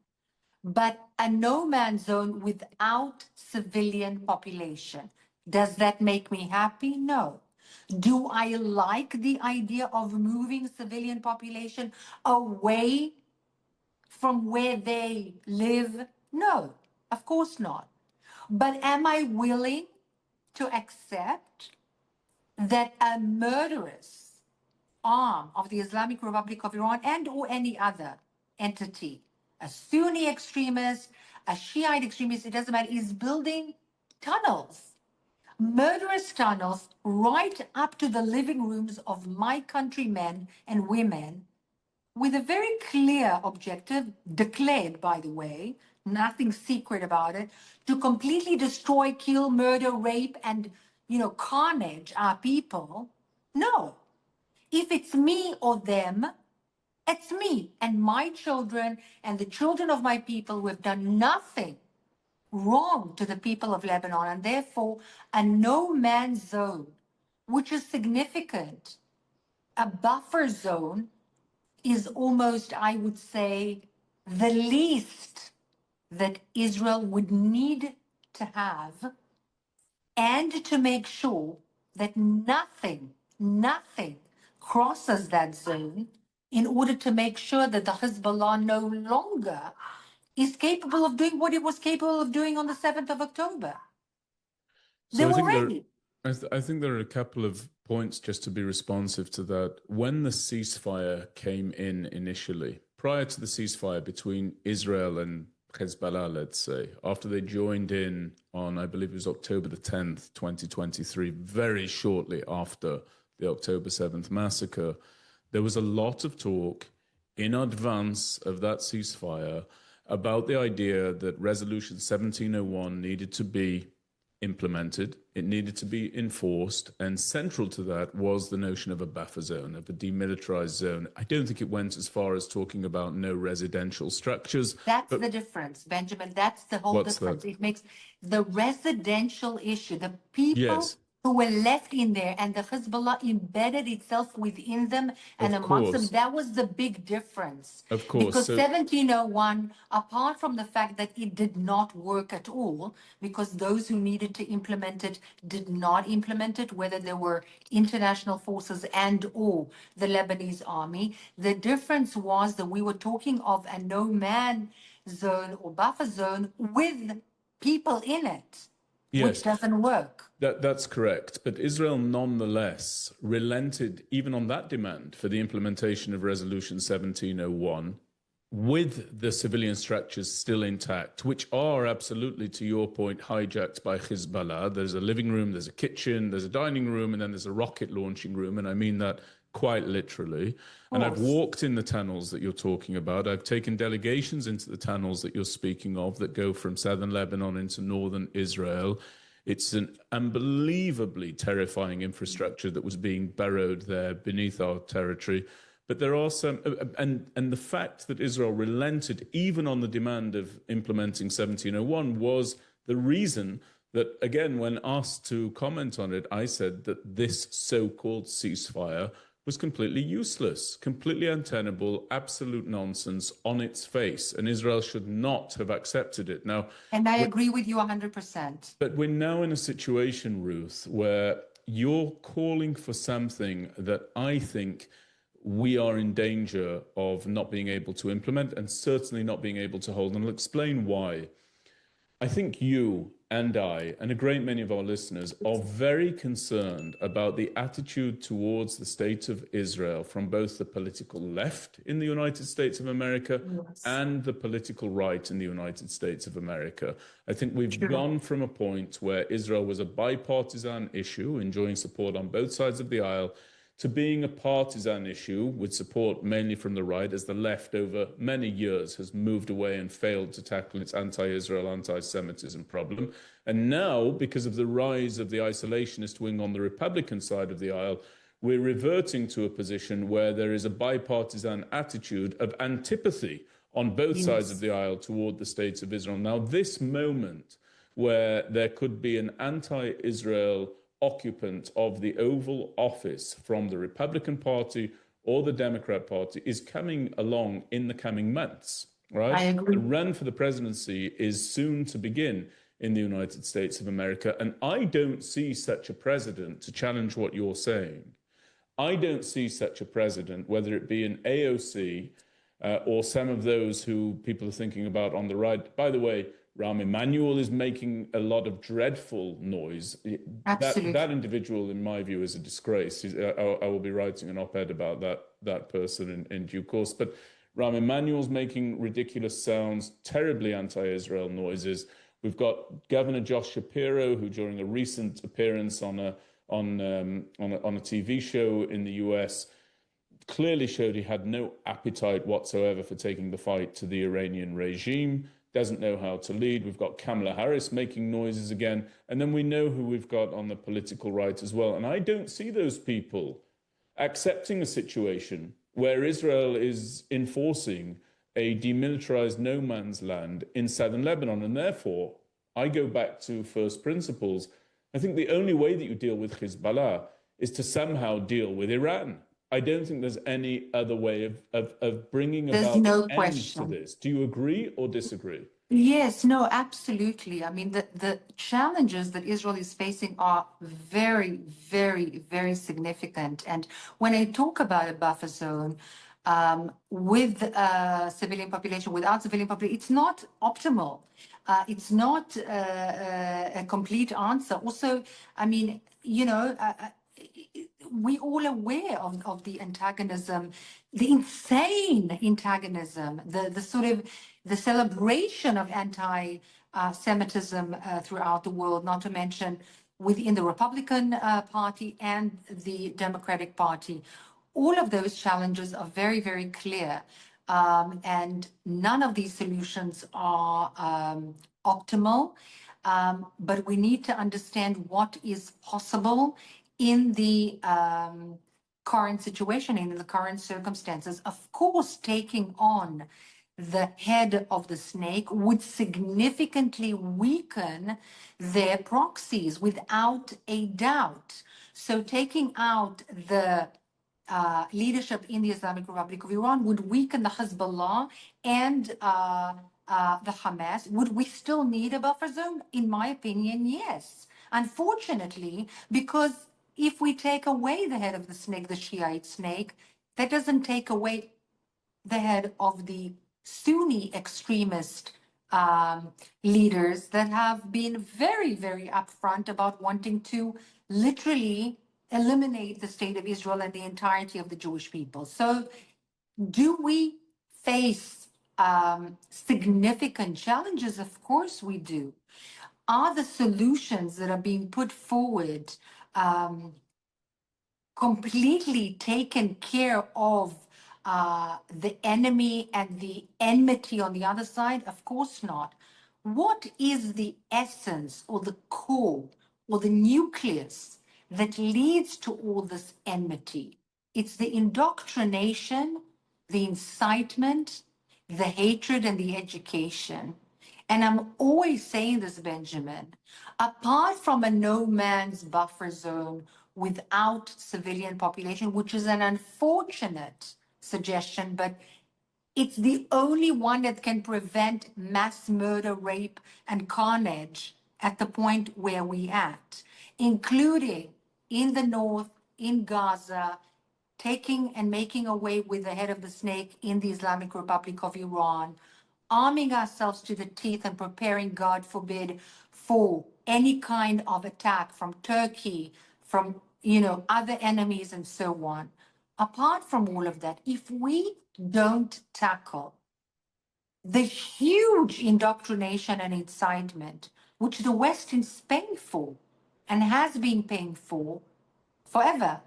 but a no man's zone without civilian population. Does that make me happy? No. Do I like the idea of moving civilian population away from where they live? No, of course not. But am I willing to accept that a murderous arm of the Islamic Republic of Iran and or any other entity, a Sunni extremist, a Shiite extremist, it doesn't matter, is building tunnels, murderous tunnels right up to the living rooms of my countrymen and women with a very clear objective, declared, by the way, nothing secret about it, to completely destroy, kill, murder, rape, and, carnage our people? No. If it's me or them, it's me and my children and the children of my people who have done nothing wrong to the people of Lebanon, and therefore a no man's zone, which is significant, a buffer zone, is almost, I would say, the least that Israel would need to have, and to make sure that nothing crosses that zone in order to make sure that the Hezbollah no longer is capable of doing what it was capable of doing on the 7th of October. They were ready. I think there are a couple of points just to be responsive to that. When the ceasefire came in initially, prior to the ceasefire between Israel and Hezbollah, let's say, after they joined in on, I believe it was October the 10th, 2023, very shortly after the October 7th massacre, there was a lot of talk in advance of that ceasefire about the idea that Resolution 1701 needed to be implemented, it needed to be enforced, and central to that was the notion of a buffer zone, of a demilitarized zone. I don't think it went as far as talking about no residential structures. That's the difference, Benjamin. That's the whole difference. It makes the residential issue, the people who were left in there, and the Hezbollah embedded itself within them and amongst them. That was the big difference. Of course. Because 1701, apart from the fact that it did not work at all, because those who needed to implement it did not implement it, whether there were international forces and or the Lebanese army, the difference was that we were talking of a no-man zone or buffer zone with people in it. Yes. Which doesn't work. That's correct. But Israel nonetheless relented even on that demand for the implementation of Resolution 1701 with the civilian structures still intact, which are absolutely, to your point, hijacked by Hezbollah. There's a living room, there's a kitchen, there's a dining room, and then there's a rocket launching room. And I mean that quite literally. And I've walked in the tunnels that you're talking about. I've taken delegations into the tunnels that you're speaking of that go from southern Lebanon into northern Israel. It's an unbelievably terrifying infrastructure that was being burrowed there beneath our territory. But there are some, and the fact that Israel relented even on the demand of implementing 1701 was the reason that, again, when asked to comment on it, I said that this so-called ceasefire was completely useless, completely untenable, absolute nonsense on its face, and Israel should not have accepted it. Now, and I agree with you 100%. but we're now in a situation, Ruth, where you're calling for something that I think we are in danger of not being able to implement and certainly not being able to hold. And I'll explain why. I think you and I, and a great many of our listeners, are very concerned about the attitude towards the state of Israel from both the political left in the United States of America and the political right in the United States of America. I think we've gone from a point where Israel was a bipartisan issue, enjoying support on both sides of the aisle, to being a partisan issue with support mainly from the right, as the left over many years has moved away and failed to tackle its anti-Israel, anti-Semitism problem. And now, because of the rise of the isolationist wing on the Republican side of the aisle, we're reverting to a position where there is a bipartisan attitude of antipathy on both sides of the aisle toward the states of Israel. Now, this moment where there could be an anti-Israel occupant of the Oval Office from the Republican Party or the Democrat Party is coming along in the coming months, right? I agree. The run for the presidency is soon to begin in the United States of America, and I don't see such a president, to challenge what you're saying. I don't see such a president, whether it be an AOC or some of those who people are thinking about on the right. By the way, Rahm Emanuel is making a lot of dreadful noise. Absolutely. That individual, in my view, is a disgrace. I will be writing an op-ed about that person in due course. But Rahm Emanuel's making ridiculous sounds, terribly anti-Israel noises. We've got Governor Josh Shapiro, who during a recent appearance on a TV show in the US clearly showed he had no appetite whatsoever for taking the fight to the Iranian regime. Doesn't know how to lead. We've got Kamala Harris making noises again. And then we know who we've got on the political right as well. And I don't see those people accepting a situation where Israel is enforcing a demilitarized no man's land in southern Lebanon. And therefore, I go back to first principles. I think the only way that you deal with Hezbollah is to somehow deal with Iran. I don't think there's any other way of bringing about an end to this. Do you agree or disagree? Yes, no, absolutely. I mean, the challenges that Israel is facing are very, very, very significant. And when I talk about a buffer zone with civilian population, without civilian population, it's not optimal. It's not a complete answer. Also, I mean, you know, we all aware of the antagonism, the insane antagonism, the sort of the celebration of anti-Semitism throughout the world, not to mention within the Republican Party and the Democratic Party. All of those challenges are very, very clear. And none of these solutions are optimal. But we need to understand what is possible in the current situation, in the current circumstances. Of course, taking on the head of the snake would significantly weaken their proxies, without a doubt. So taking out the leadership in the Islamic Republic of Iran would weaken the Hezbollah and the Hamas. Would we still need a buffer zone? In my opinion, yes. Unfortunately, because if we take away the head of the snake, the Shiite snake, that doesn't take away the head of the Sunni extremist leaders that have been very, very upfront about wanting to literally eliminate the state of Israel and the entirety of the Jewish people. So do we face significant challenges? Of course we do. Are the solutions that are being put forward completely taken care of the enemy and the enmity on the other side? Of course not. What is the essence or the core or the nucleus that leads to all this enmity? It's the indoctrination, the incitement, the hatred, and the education. And I'm always saying this, Benjamin, apart from a no man's buffer zone without civilian population, which is an unfortunate suggestion, but it's the only one that can prevent mass murder, rape, and carnage at the point where we at, including in the north, in Gaza, taking and making away with the head of the snake in the Islamic Republic of Iran, arming ourselves to the teeth and preparing, God forbid, for any kind of attack from Turkey, from, other enemies and so on. Apart from all of that, if we don't tackle the huge indoctrination and incitement, which the West is paying for and has been paying for forever,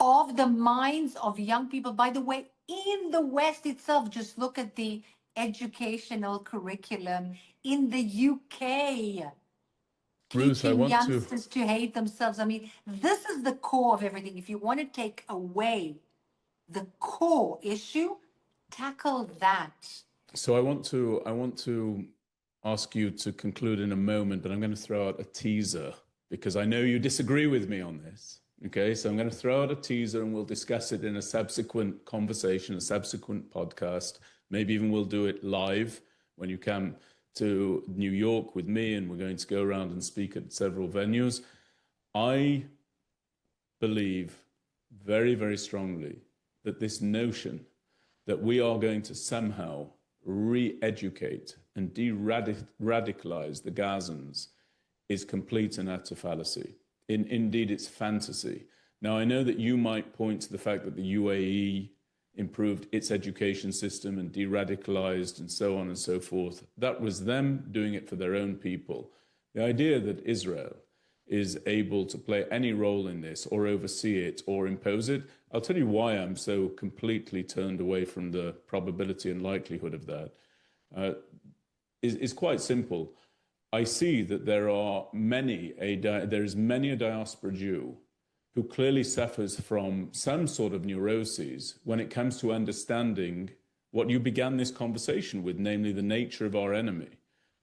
of the minds of young people, by the way, in the West itself, just look at the educational curriculum in the UK, Ruth, I teaching want to. youngsters to hate themselves. I mean, this is the core of everything. If you want to take away the core issue, tackle that. So I want to ask you to conclude in a moment, but I'm going to throw out a teaser because I know you disagree with me on this. Okay, so I'm going to throw out a teaser and we'll discuss it in a subsequent conversation, a subsequent podcast. Maybe even we'll do it live when you come to New York with me, and we're going to go around and speak at several venues. I believe very, very strongly that this notion that we are going to somehow re-educate and de-radicalize the Gazans is complete and utter fallacy. Indeed, it's fantasy. Now, I know that you might point to the fact that the UAE improved its education system and de-radicalized and so on and so forth. That was them doing it for their own people. The idea that Israel is able to play any role in this or oversee it or impose it, I'll tell you why I'm so completely turned away from the probability and likelihood of that. Is quite simple. I see that there is many a diaspora Jew who clearly suffers from some sort of neuroses when it comes to understanding what you began this conversation with, namely the nature of our enemy.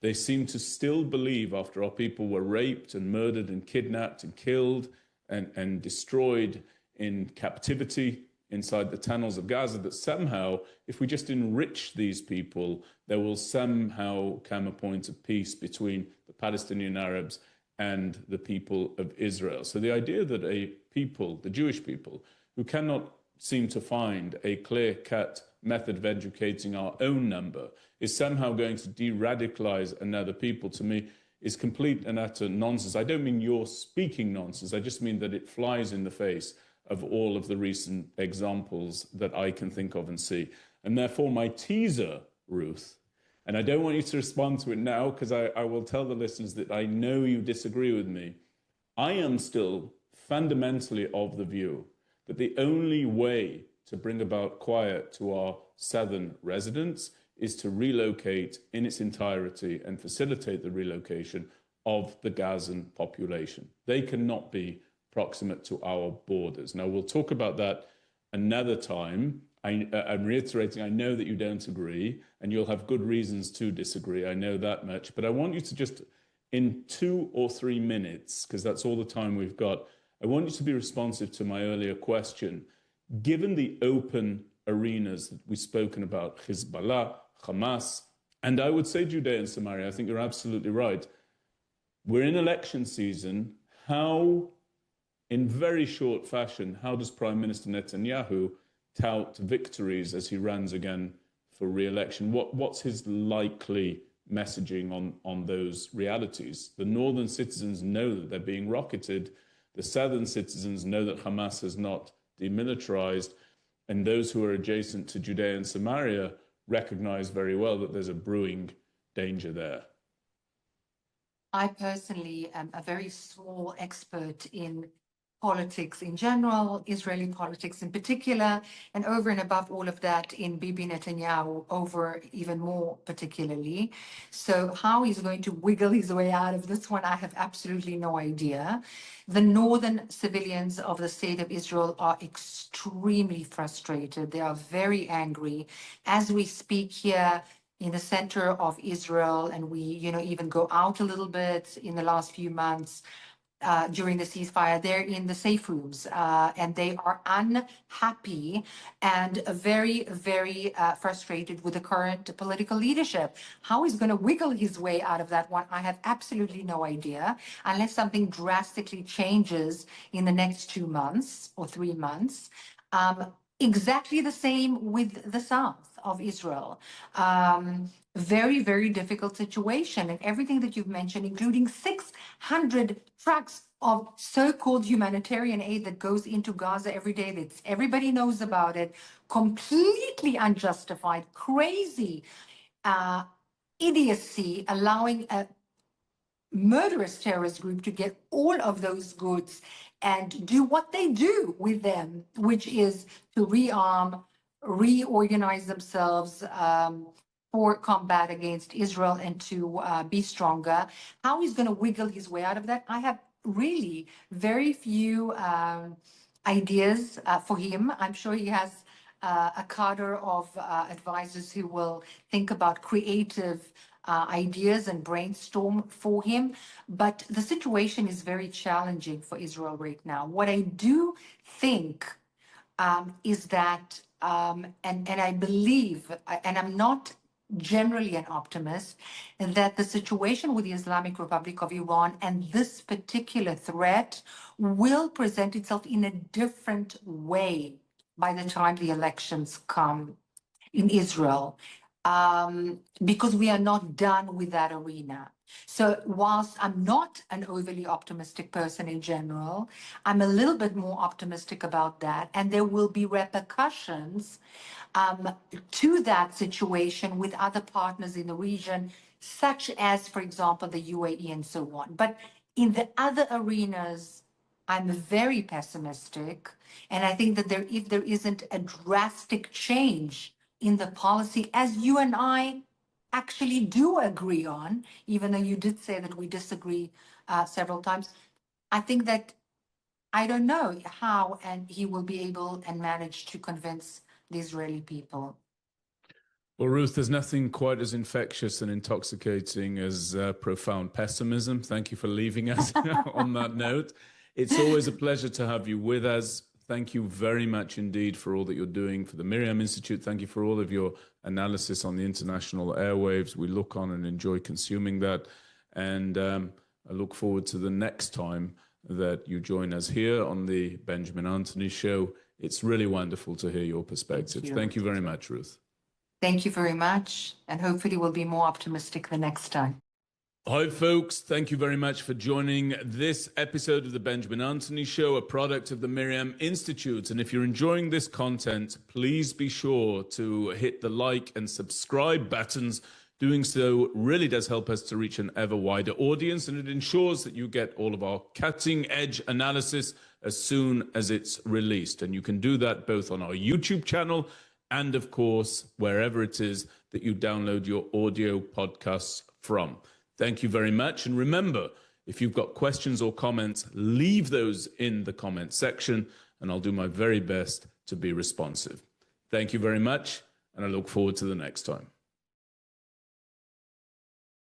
They seem to still believe, after our people were raped and murdered and kidnapped and killed and destroyed in captivity inside the tunnels of Gaza, that somehow, if we just enrich these people, there will somehow come a point of peace between the Palestinian Arabs and the people of Israel. So the idea that a people, the Jewish people, who cannot seem to find a clear-cut method of educating our own number, is somehow going to de-radicalize another people, to me, is complete and utter nonsense. I don't mean you're speaking nonsense. I just mean that it flies in the face of all of the recent examples that I can think of and see. And therefore, my teaser, Ruth, and I don't want you to respond to it now because I will tell the listeners that I know you disagree with me. I am still fundamentally of the view that the only way to bring about quiet to our southern residents is to relocate in its entirety and facilitate the relocation of the Gazan population. They cannot be proximate to our borders. Now, we'll talk about that another time. I'm reiterating, I know that you don't agree, and you'll have good reasons to disagree. I know that much. But I want you to just, in 2 or 3 minutes, because that's all the time we've got, I want you to be responsive to my earlier question. Given the open arenas that we've spoken about, Hezbollah, Hamas, and I would say Judea and Samaria, I think you're absolutely right. We're in election season. How, in very short fashion, how does Prime Minister Netanyahu tout victories as he runs again for re-election? What's his likely messaging on those realities? The northern citizens know that they're being rocketed. The southern citizens know that Hamas has not demilitarized. And those who are adjacent to Judea and Samaria recognize very well that there's a brewing danger there. I personally am a very small expert in politics in general, Israeli politics in particular, and over and above all of that in Bibi Netanyahu over even more particularly. So how he's going to wiggle his way out of this one, I have absolutely no idea. The northern civilians of the state of Israel are extremely frustrated. They are very angry. As we speak here in the center of Israel, and we, even go out a little bit in the last few months, during the ceasefire. They're in the safe rooms, and they are unhappy and very, very frustrated with the current political leadership. How he's going to wiggle his way out of that one, I have absolutely no idea, unless something drastically changes in the next 2 months or 3 months. Exactly the same with the south of Israel. Very, very difficult situation. And everything that you've mentioned, including 600 trucks of so-called humanitarian aid that goes into Gaza every day, that everybody knows about it, completely unjustified, crazy, idiocy, allowing a murderous terrorist group to get all of those goods and do what they do with them, which is to rearm, reorganize themselves for combat against Israel and to be stronger. How he's going to wiggle his way out of that, I have really very few ideas for him. I'm sure he has a cadre of advisors who will think about creative ideas and brainstorm for him. But the situation is very challenging for Israel right now. What I do think is that, and I believe, and I'm not generally an optimist, that the situation with the Islamic Republic of Iran and this particular threat will present itself in a different way by the time the elections come in Israel, because we are not done with that arena. So whilst I'm not an overly optimistic person in general, I'm a little bit more optimistic about that. And there will be repercussions to that situation with other partners in the region, such as, for example, the UAE and so on. But in the other arenas, I'm very pessimistic. And I think that if there isn't a drastic change in the policy, as you and I actually do agree on, even though you did say that we disagree several times, I think that I don't know how and he will be able and manage to convince the Israeli people. Well, Ruth, there's nothing quite as infectious and intoxicating as profound pessimism. Thank you for leaving us on that note. It's always a pleasure to have you with us. Thank you very much indeed for all that you're doing for the MirYam Institute. Thank you for all of your analysis on the international airwaves. We look on and enjoy consuming that. And I look forward to the next time that you join us here on the Benjamin Anthony Show. It's really wonderful to hear your perspectives. Thank you very much, Ruth. Thank you very much. And hopefully we'll be more optimistic the next time. Hi, folks. Thank you very much for joining this episode of the Benjamin Anthony Show, a product of the MirYam Institute. And if you're enjoying this content, please be sure to hit the like and subscribe buttons. Doing so really does help us to reach an ever wider audience, and it ensures that you get all of our cutting edge analysis as soon as it's released. And you can do that both on our YouTube channel and, of course, wherever it is that you download your audio podcasts from. Thank you very much. And remember, if you've got questions or comments, leave those in the comment section, and I'll do my very best to be responsive. Thank you very much, and I look forward to the next time.